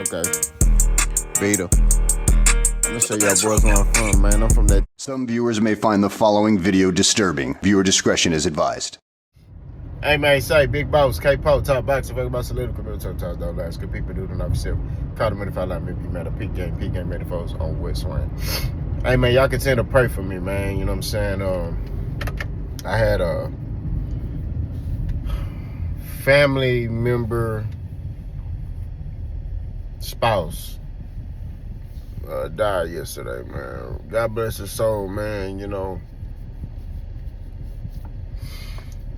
Okay. Vita. I'm gonna show y'all boys where I'm from, man. I'm from that. Some viewers may find the following video disturbing. Viewer discretion is advised. Hey man, say Big Boss, K-Pop, Top Boxing, fuck about Salute, community sometimes don't last. Good people do the not yourself. Call them if I like me, be mad at peak game ready for us on West Swain. Hey man, y'all continue to pray for me, man. You know what I'm saying? I had a family member spouse died yesterday, man. God bless his soul, man. You know,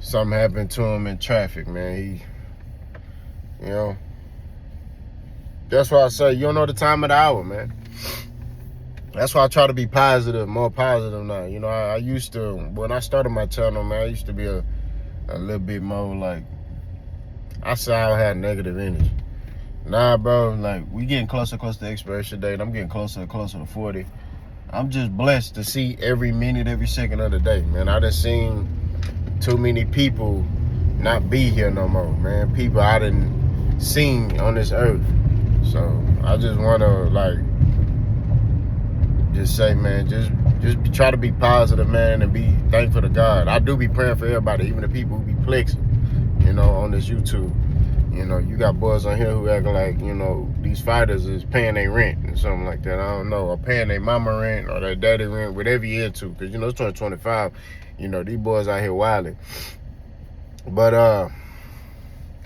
something happened to him in traffic, man. You know, that's why I say you don't know the time of the hour, man. That's why I try to be positive, more positive now. You know, I used to, when I started my channel, man, I used to be a little bit more like, I say I had negative energy. Nah, bro, like, we getting closer and closer to the expiration date. I'm getting closer and closer to 40. I'm just blessed to see every minute, every second of the day, man. I done seen too many people not be here no more, man. People I done seen on this earth. So I just want to, like, just say, man, just try to be positive, man, and be thankful to God. I do be praying for everybody, even the people who be flexing, you know, on this YouTube. You know, you got boys on here who acting like, you know, these fighters is paying their rent and something like that. I don't know, or paying their mama rent or their daddy rent, whatever you into, because, you know, it's 2025. You know, these boys out here wilding. But,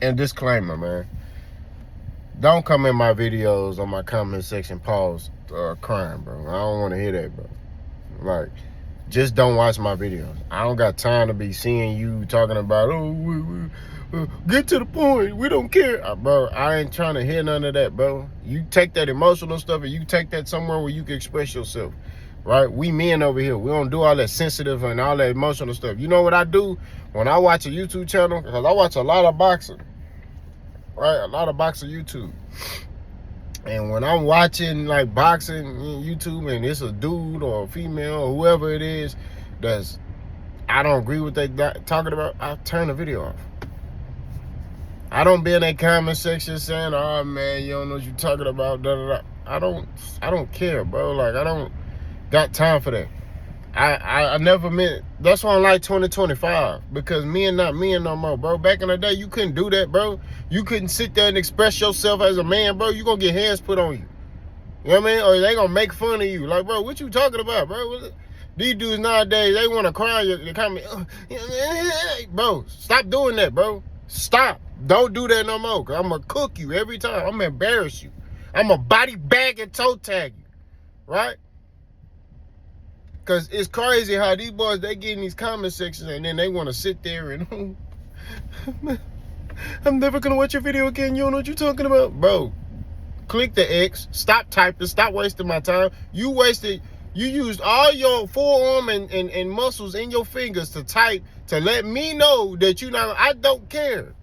and disclaimer, man, don't come in my videos on my comment section, pause, crying, bro. I don't want to hear that, bro. Like, just don't watch my videos. I don't got time to be seeing you talking about, oh, get to the point, we don't care. Bro, I ain't trying to hear none of that, bro. You take that emotional stuff and you take that somewhere where you can express yourself, right? We men over here, we don't do all that sensitive and all that emotional stuff. You know what I do when I watch a YouTube channel? Because I watch a lot of boxing, right? A lot of boxing YouTube. And when I'm watching like boxing YouTube and it's a dude or a female or whoever it is that's, I don't agree with they talking about, I turn the video off. I don't be in that comment section saying, oh man, you don't know what you're talking about, da da da. I don't care, bro. Like, I don't got time for that. I never meant, that's why I like 2025, because men not men no more, bro. Back in the day, you couldn't do that, bro. You couldn't sit there and express yourself as a man, bro. You gonna get hands put on you. You know what I mean? Or they gonna make fun of you. Like, bro, what you talking about, bro? These dudes nowadays, they wanna cry. They comment, bro, stop doing that, bro. Stop. Don't do that no more, because I'm gonna cook you every time. I'm gonna embarrass you. I'm gonna body bag and toe tag you, right? Because it's crazy how these boys, they get in these comment sections and then they want to sit there and, I'm never going to watch your video again. You don't know what you're talking about. Bro, click the X. Stop typing. Stop wasting my time. You used all your forearm and muscles in your fingers to type to let me know that you not, I don't care.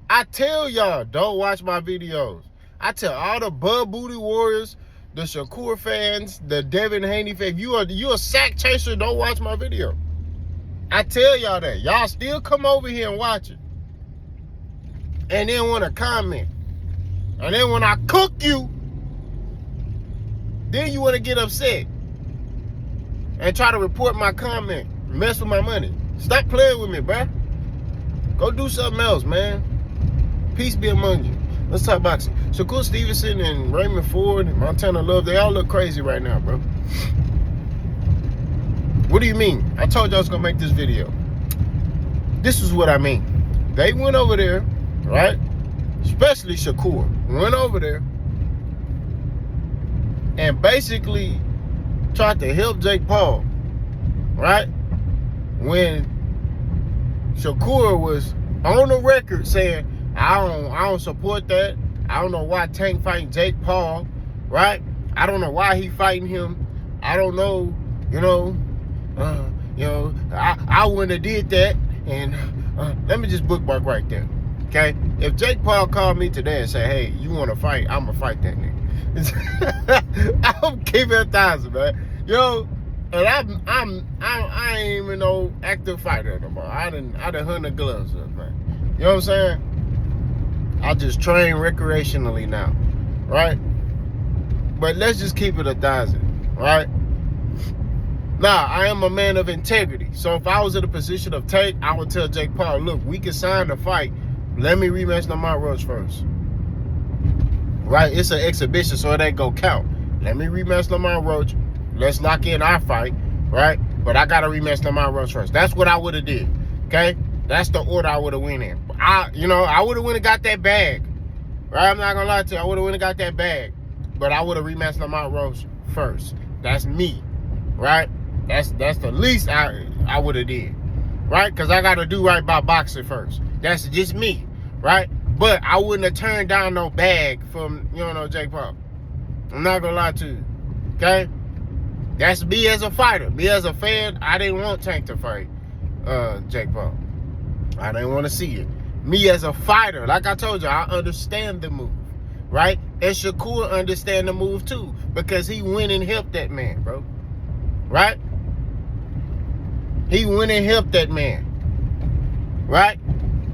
I tell y'all, don't watch my videos. I tell all the Bud Booty Warriors, the Shakur fans, the Devin Haney fans, you a sack chaser, don't watch my video. I tell y'all that. Y'all still come over here and watch it. And then want to comment. And then when I cook you, then you want to get upset. And try to report my comment. Mess with my money. Stop playing with me, bruh. Go do something else, man. Peace be among you. Let's talk boxing. Shakur Stevenson and Raymond Ford and Montana Love, they all look crazy right now, bro. What do you mean? I told you I was going to make this video. This is what I mean. They went over there, right? Especially Shakur. Went over there and basically tried to help Jake Paul, right? When Shakur was on the record saying, I don't support that. I don't know why Tank fighting Jake Paul, right? I don't know why he fighting him. I don't know, I wouldn't have did that. And let me just bookmark right there, okay? If Jake Paul called me today and say, hey, you want to fight, I'm going to fight that nigga. I'm keeping 1,000, man. And I ain't even no active fighter no more. I done hung the gloves up, man. You know what I'm saying? I I just train recreationally now, right? But let's just keep it 1,000, right? Now, I am a man of integrity. So if I was in a position of Tank, I would tell Jake Paul, look, we can sign the fight. Let me rematch Lamont Roach first. Right? It's an exhibition, so it ain't gonna count. Let me rematch Lamont Roach. Let's lock in our fight, right? But I gotta rematch Lamont Roach first. That's what I would have did. Okay? That's the order I would have went in. I would have went and got that bag. Right? I'm not gonna lie to you. I would have went and got that bag. But I would have rematched Lamont Roach first. That's me. Right? That's the least I would have did. Right? Because I gotta do right by boxing first. That's just me. Right? But I wouldn't have turned down no bag from, Jake Paul. I'm not gonna lie to you. Okay? That's me as a fighter. Me as a fan, I didn't want Tank to fight Jake Paul. I didn't want to see it. Me as a fighter, like I told you, I understand the move. Right? And Shakur understand the move too. Because he went and helped that man, bro. Right? He went and helped that man. Right?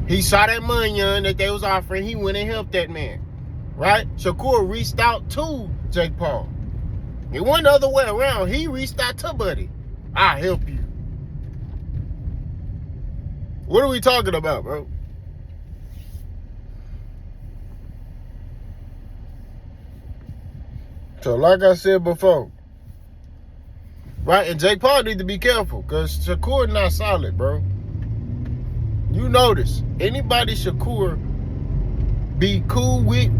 He saw that money that they was offering. He went and helped that man. Right? Shakur reached out to Jake Paul. It wasn't the other way around. He reached out to Buddy. I'll help you. What are we talking about, bro? So like I said before, right? And Jake Paul need to be careful because Shakur not solid, bro. You notice, anybody Shakur be cool with,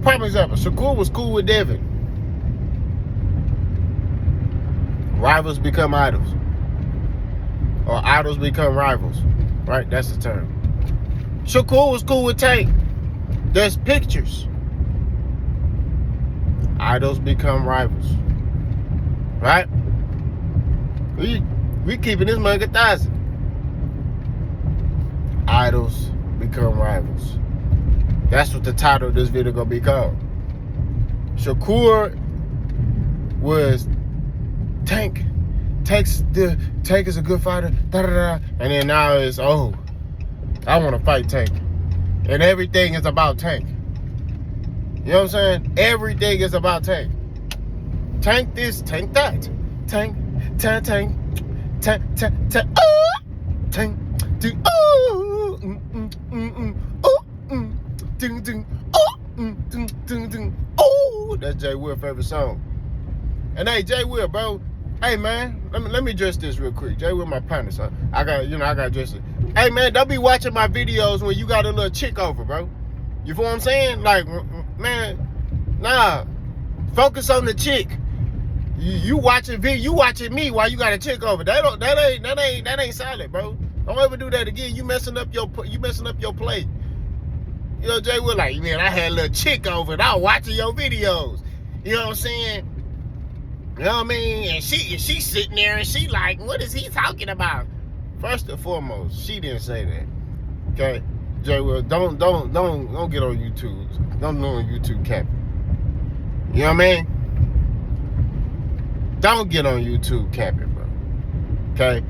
prime example, Shakur was cool with Devin. Rivals become idols. Or idols become rivals. Right? That's the term. Shakur was cool with Tank. There's pictures. Idols become rivals. Right? We keeping this money 1,000. Idols become rivals. That's what the title of this video gonna be called. Shakur was Tank. Tank is a good fighter. Da, da, da. And then now it's, oh, I want to fight Tank. And everything is about Tank. You know what I'm saying? Everything is about Tank. Tank this, Tank that. Tank, Tank, Tank, Tank, Tank, Tank, Tank, Tank, oh, that's Jay Will's favorite song. And hey, Jay Will, bro. Hey man, let me address this real quick. Jay Will, my partner, son. I gotta address it. Hey man, don't be watching my videos when you got a little chick over, bro. You feel what I'm saying? Like, man, nah. Focus on the chick. You watching me while you got a chick over. That ain't solid, bro. Don't ever do that again. You messing up your play. You know, Jay Will, like, man, I had a little chick over and I was watching your videos. You know what I'm saying? You know what I mean? And she's sitting there and she like, what is he talking about? First and foremost, she didn't say that. Okay? Jay Will, don't get on YouTube. Don't go on YouTube capping. You know what I mean? Don't get on YouTube capping, bro. Okay?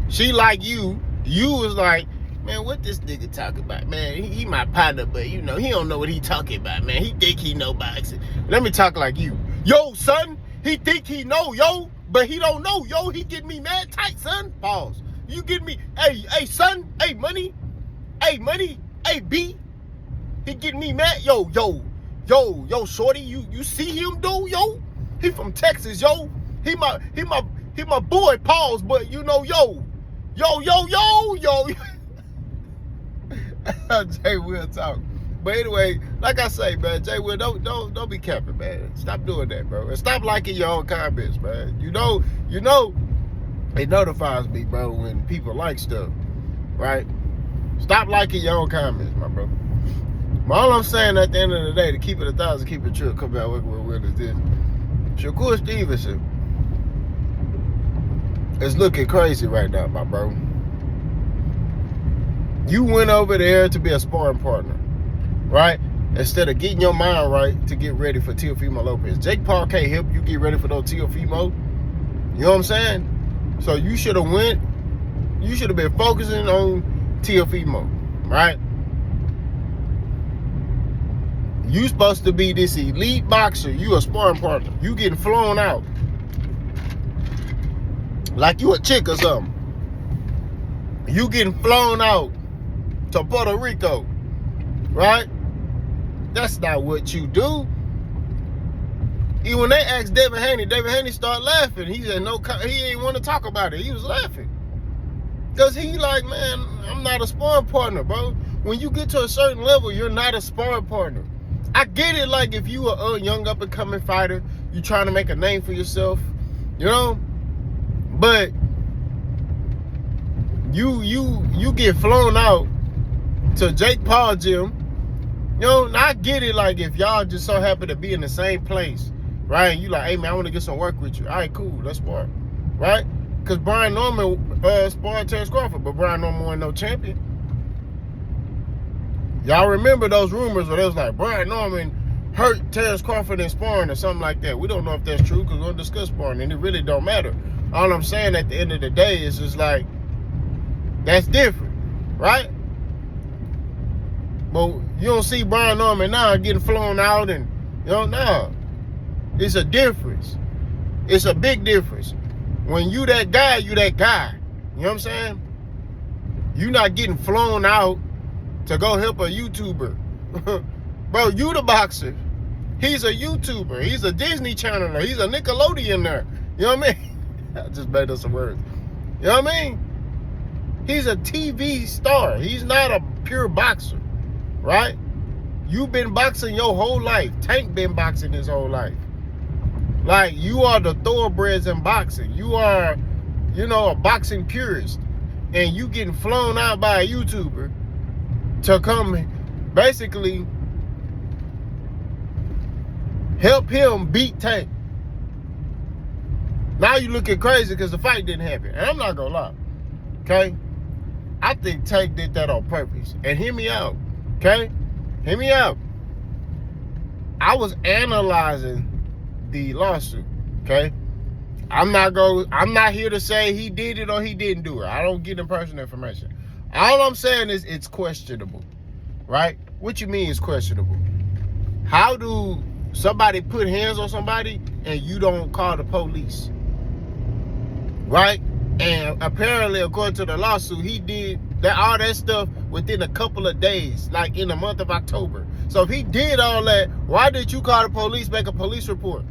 She like you was like, man, what this nigga talking about? Man, he my partner, but he don't know what he talking about, man. He think he know boxing. Let me talk like you. Yo, son, he think he know, yo, but he don't know, yo. He getting me mad tight, son. Pause. You get me, hey, son, hey, money, hey, B. He getting me mad, yo, shorty, you see him, dude, yo? He from Texas, yo. He my boy, pause, but yo. Jay Will talk. But anyway, like I say, man, Jay Will, don't be capping, man. Stop doing that, bro. And stop liking your own comments, man. You know, it notifies me, bro, when people like stuff, right? Stop liking your own comments, my bro. But all I'm saying at the end of the day, to keep it 1,000, keep it true, come back with is this. Shakur Stevenson is looking crazy right now, my bro. You went over there to be a sparring partner, right? Instead of getting your mind right to get ready for Teofimo Lopez. Jake Paul can't help you get ready for those Teofimo. You know what I'm saying? So you should have been focusing on Teofimo, right? You supposed to be this elite boxer. You a sparring partner. You getting flown out like you a chick or something. You getting flown out to Puerto Rico, right? That's not what you do. Even when they asked David Haney started laughing. He said no, he ain't want to talk about it. He was laughing. Because he like, man, I'm not a sparring partner, bro. When you get to a certain level, you're not a sparring partner. I get it, like if you are a young up and coming fighter, you trying to make a name for yourself, you know? But you get flown out to Jake Paul gym. You know, I get it, like if y'all just so happen to be in the same place, right? You like, hey man, I want to get some work with you. All right, cool, let's spar, right? Because Brian Norman sparred Terrence Crawford, but Brian Norman wasn't no champion. Y'all remember those rumors where it was like Brian Norman hurt Terrence Crawford in sparring or something like that. We don't know if that's true because we'll discuss sparring and it really don't matter. All I'm saying at the end of the day is just like, that's different, right? But you don't see Brian Norman now getting flown out and, you know, no. It's a difference. It's a big difference. When you that guy, you that guy. You know what I'm saying? You not getting flown out to go help a YouTuber. Bro, you the boxer. He's a YouTuber. He's a Disney Channeler. He's a Nickelodeoner. You know what I mean? I just made up some words. You know what I mean? He's a TV star. He's not a pure boxer, right? You've been boxing your whole life. Tank been boxing his whole life. Like, you are the thoroughbreds in boxing. You are, you know, a boxing purist. And you getting flown out by a YouTuber to come basically help him beat Tank. Now you looking crazy because the fight didn't happen. And I'm not gonna lie, okay? I think Tank did that on purpose. And hear me out, okay? Hear me out. I was analyzing the lawsuit, okay? I'm not here to say he did it or he didn't do it. I don't get in personal information. All I'm saying is it's questionable, right? What you mean it's questionable? How do somebody put hands on somebody and you don't call the police, right? And apparently, according to the lawsuit, he did all that stuff within a couple of days, like in the month of October. So if he did all that, why did you call the police, make a police report?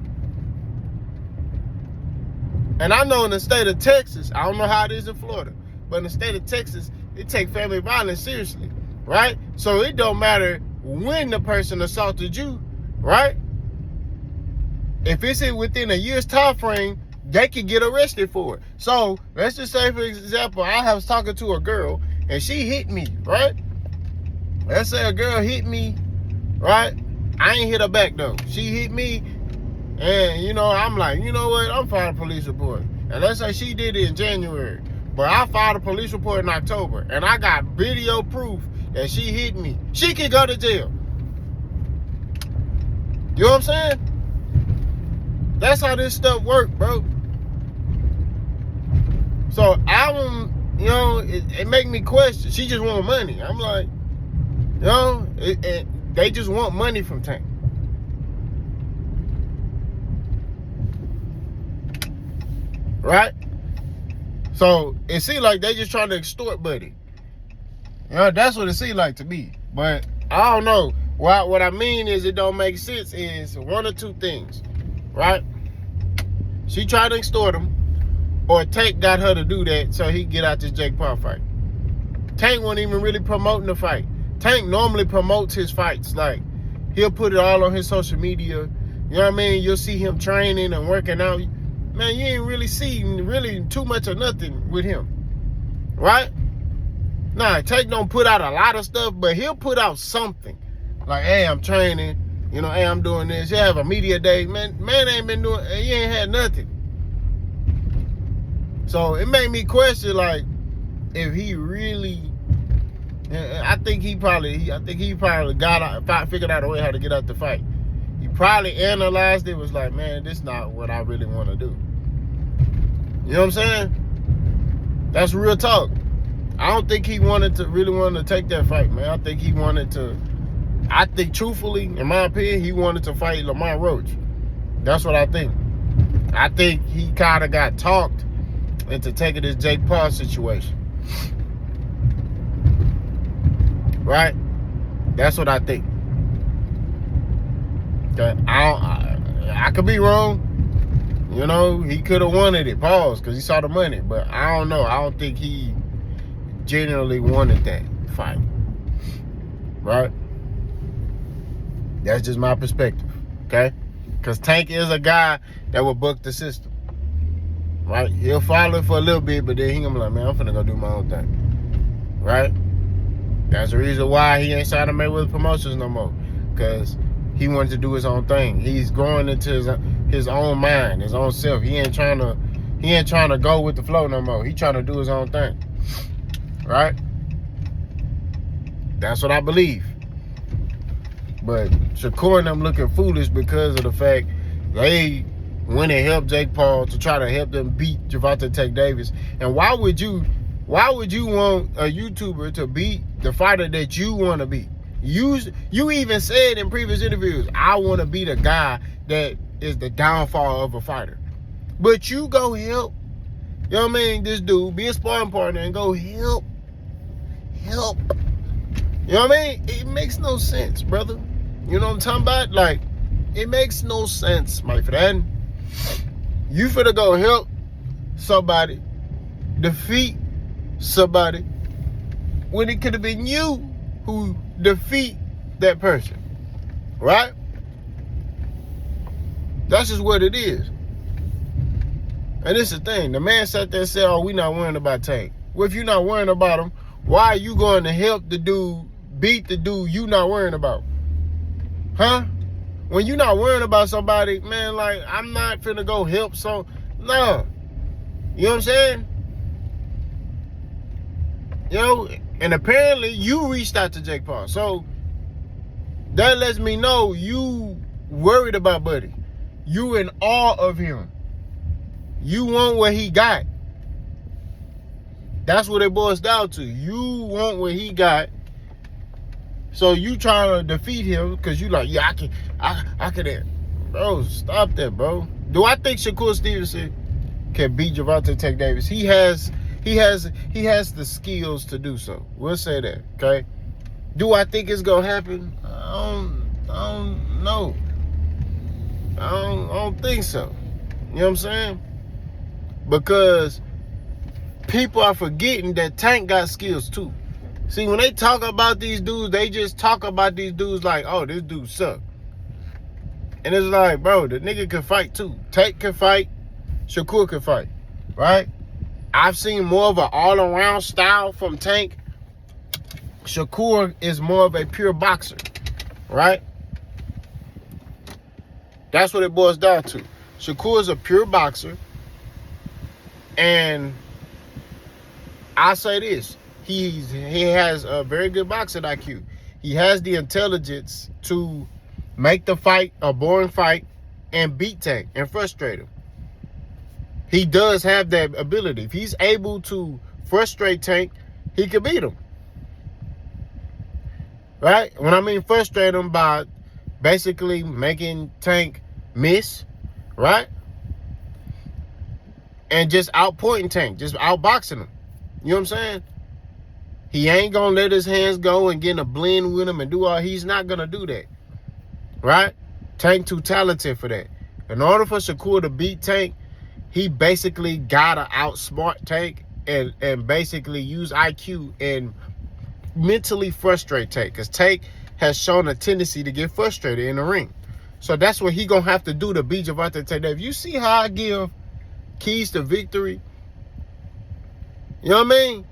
And I know in the state of Texas, I don't know how it is in Florida, but in the state of Texas, they take family violence seriously, right? So it don't matter when the person assaulted you, right? If it's within a year's time frame, they can get arrested for it. So let's just say, for example, I was talking to a girl and she hit me, right? Let's say a girl hit me, right? I ain't hit her back though. She hit me and, you know, I'm like, you know what? I'm filing a police report. And let's say she did it in January, but I filed a police report in October and I got video proof that she hit me. She can go to jail. You know what I'm saying? That's how this stuff works, bro. So you know, it make me question. She just want money. I'm like, you know, they just want money from Tank. Right? So it seems like they just trying to extort Buddy. You know, that's what it seems like to me. But I don't know. What I mean is it don't make sense is one or two things. Right? She tried to extort him, or Tank got her to do that so he get out this Jake Paul fight. Tank wasn't even really promoting the fight. Tank normally promotes his fights. Like, he'll put it all on his social media. You know what I mean? You'll see him training and working out. Man, you ain't really seen really too much of nothing with him. Right? Nah, Tank don't put out a lot of stuff, but he'll put out something. Like, hey, I'm training. You know, hey, I'm doing this. You have a media day. Man ain't been doing, he ain't had nothing. So it made me question, like, if he really, I think he probably figured out a way how to get out the fight. He probably analyzed it, was like, man, this is not what I really want to do. You know what I'm saying? That's real talk. I don't think he really wanted to take that fight, man. I think he wanted to I think, truthfully, in my opinion, he wanted to fight Lamar Roach. That's what I think. I think he kind of got talked into taking this Jake Paul situation. Right? That's what I think. Okay? I could be wrong. You know, he could have wanted it, pause, because he saw the money. But I don't know. I don't think he genuinely wanted that fight. Right? That's just my perspective. Okay? Because Tank is a guy that will buck the system. Right? He'll follow it for a little bit, but then he gonna be like, man, I'm finna go do my own thing. Right? That's the reason why he ain't signing Mayweather Promotions no more. Because he wanted to do his own thing. He's growing into his own mind, his own self. He ain't trying to go with the flow no more. He trying to do his own thing. Right? That's what I believe. But Shakur and them looking foolish because of the fact they went and helped Jake Paul to try to help them beat Gervonta Tank Davis. And why would you want a YouTuber to beat the fighter that you want to beat? You even said in previous interviews, I want to be the guy that is the downfall of a fighter. But you go help, you know what I mean, this dude, be a sparring partner and go help. You know what I mean? It makes no sense, brother. You know what I'm talking about? Like, it makes no sense, my friend. You finna go help somebody defeat somebody when it could have been you who defeat that person. Right? That's just what it is. And this is the thing. The man sat there and said, oh, we not worrying about Tank. Well, if you're not worrying about him, why are you going to help the dude beat the dude you not worrying about? Huh? When you not worrying about somebody, man, like, I'm not finna go help no. You know what I'm saying? You know, and apparently you reached out to Jake Paul. So that lets me know you worried about Buddy. You in awe of him. You want what he got. That's what it boils down to. You want what he got. So you trying to defeat him because you like, yeah, I can. Bro, stop that, bro. Do I think Shakur Stevenson can beat Gervonta Tank Davis? He has the skills to do so. We'll say that, okay? Do I think it's gonna happen? I don't know. I don't think so. You know what I'm saying? Because people are forgetting that Tank got skills too. See, when they talk about these dudes, they just talk about these dudes like, oh, this dude suck. And it's like, bro, the nigga can fight too. Tank can fight. Shakur can fight. Right? I've seen more of an all-around style from Tank. Shakur is more of a pure boxer. Right? That's what it boils down to. Shakur is a pure boxer. And I'll say this. He has a very good boxing IQ. He has the intelligence to make the fight a boring fight and beat Tank and frustrate him. He does have that ability. If he's able to frustrate Tank, he can beat him. Right? When I mean frustrate him by basically making Tank miss, right? And just outpointing Tank, just outboxing him. You know what I'm saying? He ain't gonna let his hands go and get in a blend with him and do all. He's not gonna do that. Right? Tank too talented for that. In order for Shakur to beat Tank, he basically gotta outsmart Tank and basically use IQ and mentally frustrate Tank. Because Tank has shown a tendency to get frustrated in the ring. So that's what he gonna have to do to beat Gervonta Tank Davis. You see how I give keys to victory? You know what I mean?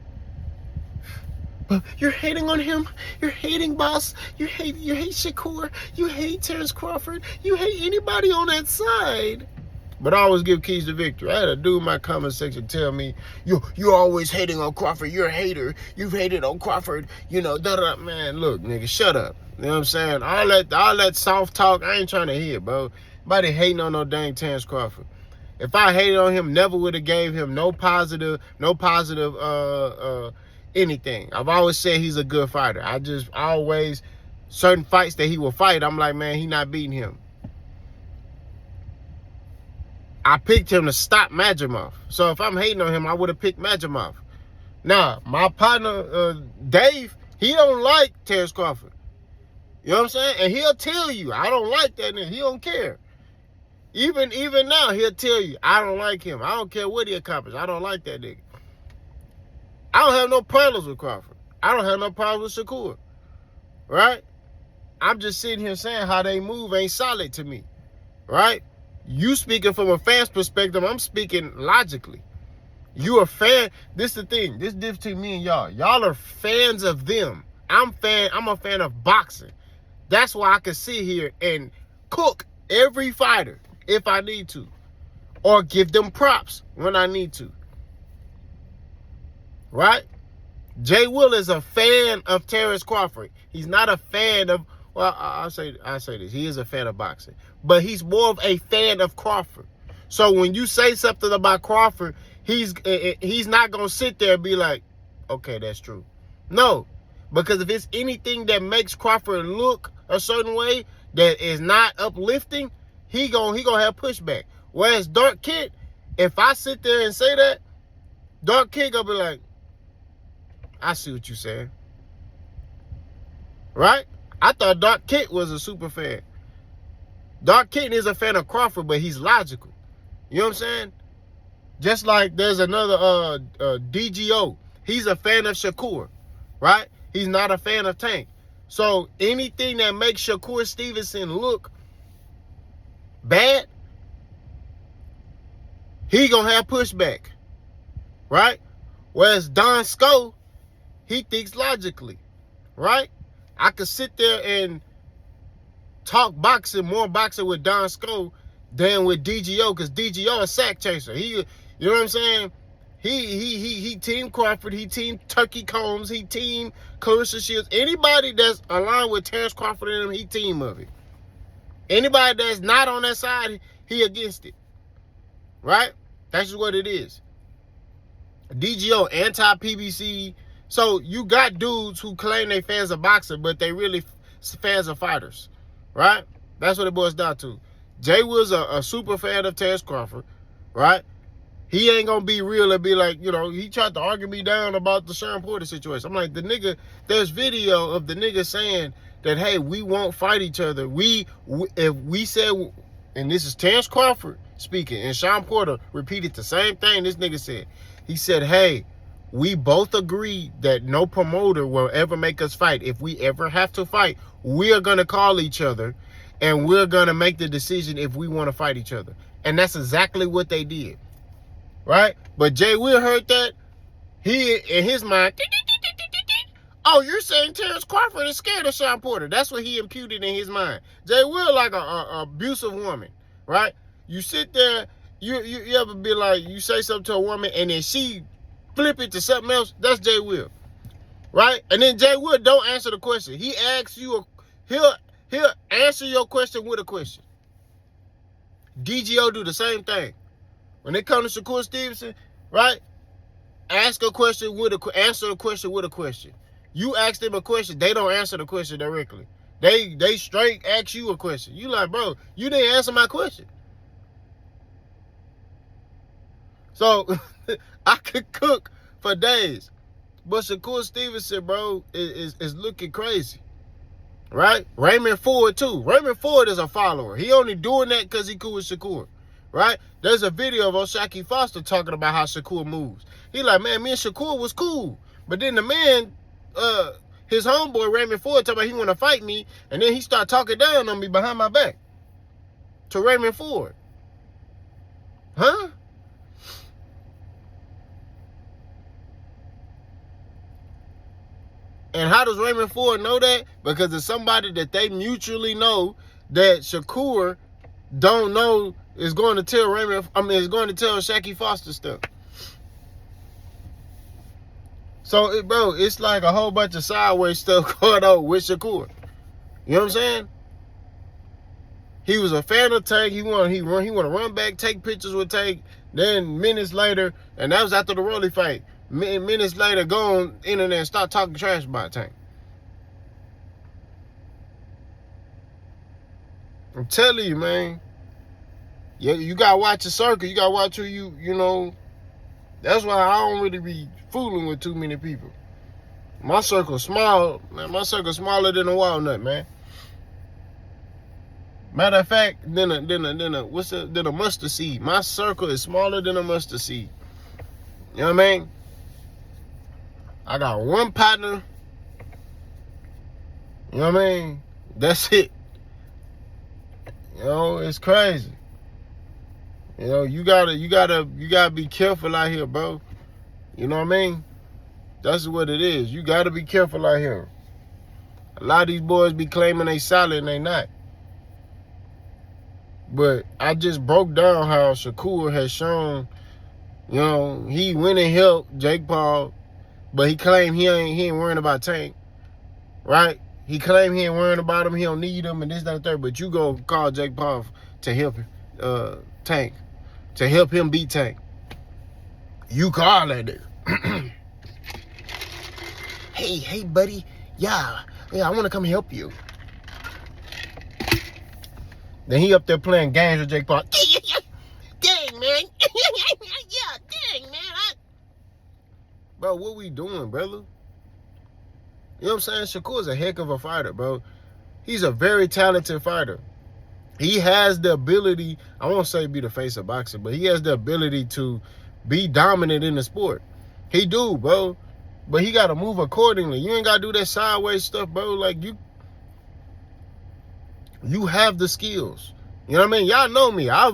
But you're hating on him. You're hating Boss. You hate Shakur. You hate Terrence Crawford. You hate anybody on that side. But I always give keys to victory. I had a dude in my comment section tell me, you're always hating on Crawford. You're a hater. You've hated on Crawford. You know, da-da. Man, look, nigga, shut up. You know what I'm saying? All that soft talk, I ain't trying to hear, bro. Nobody hating on no dang Terrence Crawford. If I hated on him, never would have gave him no positive anything. I've always said he's a good fighter. I just always certain fights that he will fight, I'm like, man, he not beating him. I picked him to stop Majimov. So if I'm hating on him, I would have picked Majimov. Now, my partner, Dave, he don't like Terrence Crawford. You know what I'm saying? And he'll tell you, I don't like that nigga. He don't care. Even now, he'll tell you, I don't like him. I don't care what he accomplished. I don't like that nigga. I don't have no problems with Crawford. I don't have no problems with Shakur. Right? I'm just sitting here saying how they move ain't solid to me. Right? You speaking from a fan's perspective, I'm speaking logically. You a fan. This is the thing. This difference between me and y'all. Y'all are fans of them. I'm a fan of boxing. That's why I can sit here and cook every fighter if I need to. Or give them props when I need to. Right? Jay Will is a fan of Terrence Crawford. He's not a fan of, well, I say this. He is a fan of boxing. But he's more of a fan of Crawford. So when you say something about Crawford, he's not going to sit there and be like, okay, that's true. No. Because if it's anything that makes Crawford look a certain way that is not uplifting, he gonna have pushback. Whereas Dark Kid, if I sit there and say that, Dark Kid gonna be like, I see what you saying. Right? I thought Dark Kid was a super fan. Dark Kid is a fan of Crawford, but he's logical. You know what I'm saying? Just like there's another DGO. He's a fan of Shakur. Right? He's not a fan of Tank. So anything that makes Shakur Stevenson look bad, he gonna have pushback. Right? Whereas Don Sko, he thinks logically. Right? I could sit there and talk more boxing with Don Sko than with DGO, because DGO a sack chaser. You know what I'm saying? He team Crawford, he team Turkey Combs, he team Clarissa Shields. Anybody that's aligned with Terrence Crawford and him, he team of it. Anybody that's not on that side, he against it. Right? That's just what it is. DGO, anti-PBC. So you got dudes who claim they fans of boxing, but they really fans of fighters. Right? That's what it boils down to. Jay Will's a super fan of Terrence Crawford. Right? He ain't gonna be real and be like, you know, he tried to argue me down about the Sharon Porter situation. I'm like, the nigga, there's video of the nigga saying that, hey, we won't fight each other. If we said, and this is Terrence Crawford speaking, and Sharon Porter repeated the same thing this nigga said. He said, hey, we both agreed that no promoter will ever make us fight. If we ever have to fight, we are gonna call each other and we're gonna make the decision if we want to fight each other. And that's exactly what they did. Right? But Jay Will heard that. He, in his mind, oh, you're saying Terrence Crawford is scared of Shawn Porter. That's what he imputed in his mind. Jay Will like a abusive woman. Right? You sit there, you ever be like, you say something to a woman and then she flip it to something else? That's Jay Will. Right? And then Jay Will don't answer the question. He asks you, he'll answer your question with a question. DGO do the same thing. When it comes to Shakur Stevenson, right? Ask a question with answer a question with a question. You ask them a question, they don't answer the question directly. They straight ask you a question. You like, bro, you didn't answer my question. So I could cook for days. But Shakur Stevenson, bro, is looking crazy. Right? Raymond Ford, too. Raymond Ford is a follower. He only doing that because he cool with Shakur. Right? There's a video of Shakur Foster talking about how Shakur moves. He like, man, me and Shakur was cool. But then the man, his homeboy, Raymond Ford, talking about he want to fight me. And then he start talking down on me behind my back. To Raymond Ford. Huh? And how does Raymond Ford know that? Because it's somebody that they mutually know that Shakur don't know is going to tell is going to tell Shakur Foster stuff. So, bro, it's like a whole bunch of sideways stuff going on with Shakur. You know what I'm saying? He was a fan of Tank. He want to run back, take pictures with Tank. Then minutes later, and that was after the Rolly fight. Minutes later, go on internet and start talking trash about Tank. I'm telling you, man. Yeah, you gotta watch your circle. You gotta watch who you know. That's why I don't really be fooling with too many people. My circle's small, man. My circle's smaller than a walnut, man. Matter of fact, than a mustard seed. My circle is smaller than a mustard seed. You know what I mean? I got one partner. You know what I mean? That's it. You know, it's crazy. You know, you gotta be careful out here, bro. You know what I mean? That's what it is. You gotta be careful out here. A lot of these boys be claiming they solid and they not. But I just broke down how Shakur has shown, you know, he went and helped Jake Paul, but he claimed he ain't worrying about Tank, right? He claimed he ain't worrying about him, he don't need him, and this, that, and third. But you go call Jake Paul to help Tank, to help him beat Tank. You call that nigga. Hey, buddy, yeah, I want to come help you. Then he up there playing games with Jake Paul. Dang, man. Yeah, dang, man. Bro, what we doing, brother? You know what I'm saying? Shakur's a heck of a fighter, bro. He's a very talented fighter. He has the ability, I won't say be the face of boxing, but he has the ability to be dominant in the sport. He do, bro. But he got to move accordingly. You ain't got to do that sideways stuff, bro. Like, you have the skills. You know what I mean? Y'all know me. I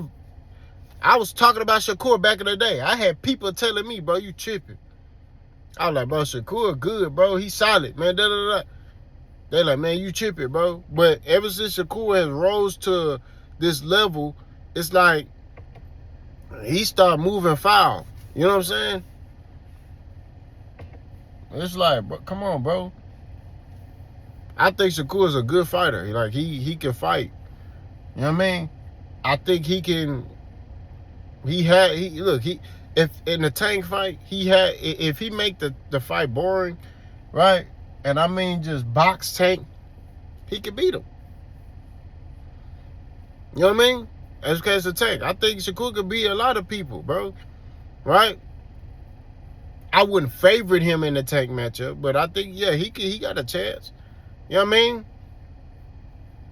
was talking about Shakur back in the day. I had people telling me, bro, you tripping. I was like, bro, Shakur good, bro. He solid, man. They like, man, you tripping, bro. But ever since Shakur has rose to this level, it's like he started moving foul. You know what I'm saying? It's like, bro, come on, bro. I think Shakur is a good fighter. Like, he can fight. You know what I mean? I think he can. If in the Tank fight, if he make the fight boring, right? And I mean just box Tank, he can beat him. You know what I mean? As case of Tank, I think Shakur could beat a lot of people, bro. Right? I wouldn't favorite him in the Tank matchup, but I think, yeah, he got a chance. You know what I mean?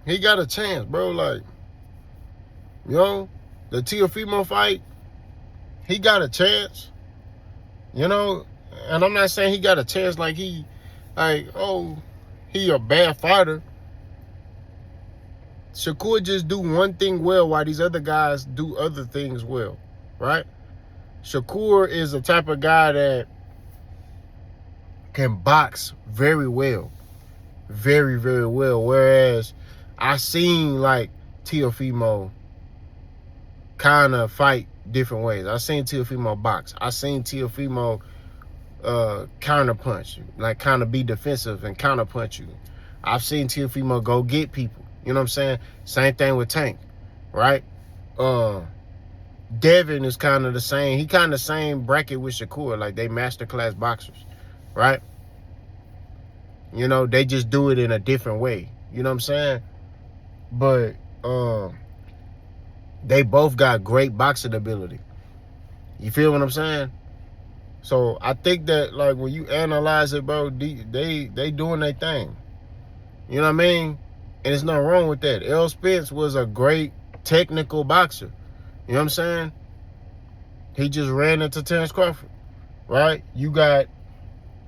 He got a chance, bro. Like, you know, the Teofimo fight, he got a chance. You know, and I'm not saying he got a chance like he a bad fighter. Shakur just do one thing well while these other guys do other things well, right? Shakur is the type of guy that can box very well. Very, very well. Whereas I seen like Teofimo kind of fight different ways. I seen Teofimo box. I seen Teofimo counter punch, like kind of be defensive and counter punch you. I've seen Teofimo go get people. You know what I'm saying? Same thing with Tank, right? Devin is kind of the same. He kind of same bracket with Shakur. Like, they masterclass boxers, right? You know, they just do it in a different way. You know what I'm saying? But they both got great boxing ability. You feel what I'm saying? So I think that, like, when you analyze it, bro, they doing their thing. You know what I mean? And there's nothing wrong with that. Errol Spence was a great technical boxer. You know what I'm saying? He just ran into Terrence Crawford, right? You got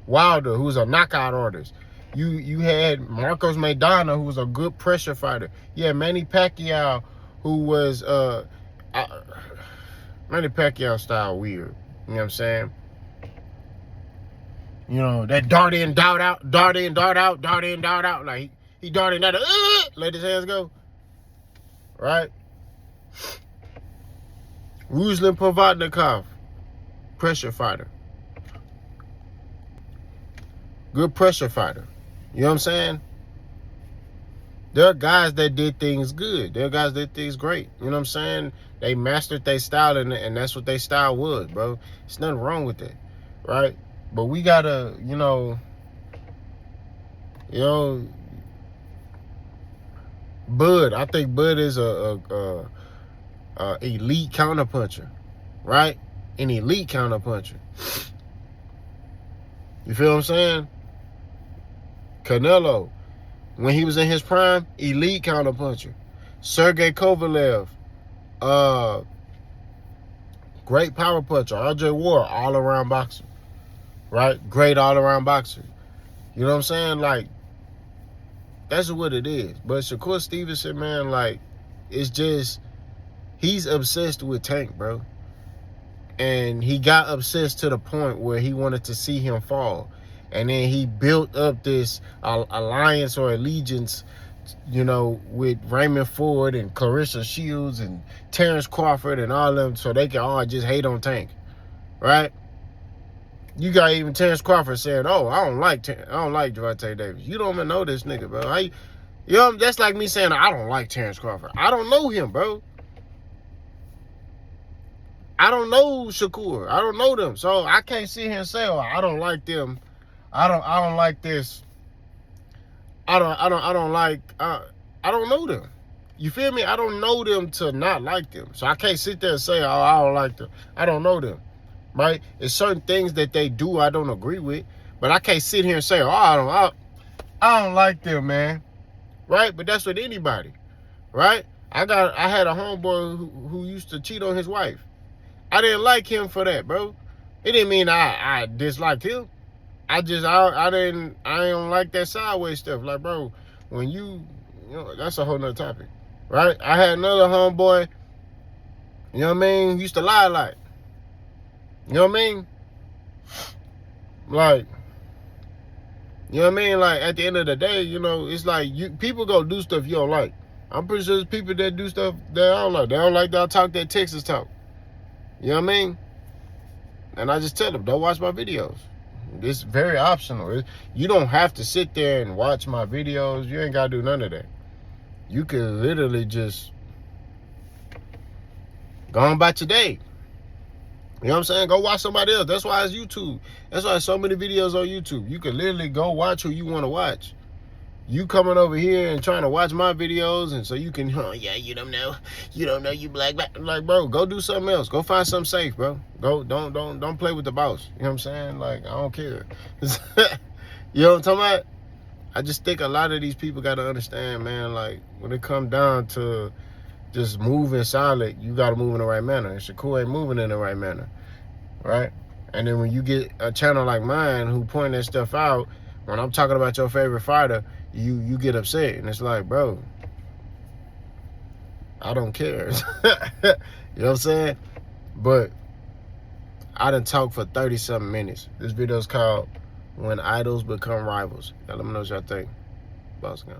Wilder, who's a knockout artist. You had Marcos Maidana, who was a good pressure fighter. Yeah, Manny Pacquiao, who was Manny Pacquiao style weird. You know what I'm saying? You know, that dart in, dart out, dart in, dart out, dart in, dart out. Like, he darted out, let his hands go. Right? Ruslan Provodnikov, pressure fighter. Good pressure fighter. You know what I'm saying? There are guys that did things good. There are guys that did things great. You know what I'm saying? They mastered their style, and that's what their style was, bro. There's nothing wrong with that, right? But we gotta, you know, Bud. I think Bud is a elite counterpuncher, right? An elite counterpuncher. You feel what I'm saying? Canelo, when he was in his prime, elite counterpuncher. Sergey Kovalev, great power puncher. RJ Ward, all-around boxer, right? Great all-around boxer. You know what I'm saying? Like, that's what it is. But Shakur Stevenson, man, like, it's just, he's obsessed with Tank, bro. And he got obsessed to the point where he wanted to see him fall. And then he built up this alliance or allegiance, you know, with Raymond Ford and Clarissa Shields and Terrence Crawford and all of them, so they can all just hate on Tank, right? You got even Terrence Crawford saying, "Oh, I don't like Gervonta Davis." You don't even know this nigga, bro. You know, that's like me saying I don't like Terrence Crawford. I don't know him, bro. I don't know Shakur. I don't know them, so I can't sit here and say, "Oh, I don't like them. I don't like this. I don't know them." You feel me? I don't know them to not like them. So I can't sit there and say, "Oh, I don't like them." I don't know them, right? It's certain things that they do I don't agree with, but I can't sit here and say, "Oh, I don't like them, man." Right? But that's with anybody, right? I had a homeboy who used to cheat on his wife. I didn't like him for that, bro. It didn't mean I disliked him. I don't like that sideways stuff. Like, bro, when you know, that's a whole nother topic, right? I had another homeboy, you know what I mean, used to lie a lot. You know what I mean? Like, you know what I mean? Like, at the end of the day, you know, it's like people go do stuff you don't like. I'm pretty sure there's people that do stuff that I don't like. They don't like that talk, that Texas talk. You know what I mean? And I just tell them, don't watch my videos. It's very optional. You don't have to sit there and watch my videos. You ain't got to do none of that. You can literally just go on about your day. You know what I'm saying? Go watch somebody else. That's why it's YouTube. That's why there's so many videos on YouTube. You can literally go watch who you want to watch. You coming over here and trying to watch my videos, and so you can, yeah, you don't know, you black. Like, bro, go do something else. Go find something safe, bro. Go, don't play with the boss. You know what I'm saying? Like, I don't care. You know what I'm talking about? I just think a lot of these people got to understand, man, like, when it come down to just moving solid, you got to move in the right manner. And Shakur ain't moving in the right manner, right? And then when you get a channel like mine who point that stuff out, when I'm talking about your favorite fighter, you get upset. And it's like, bro, I don't care. You know what I'm saying? But I done talked for 30-something minutes. This video is called When Idols Become Rivals. Now, let me know what y'all think. Boss gun.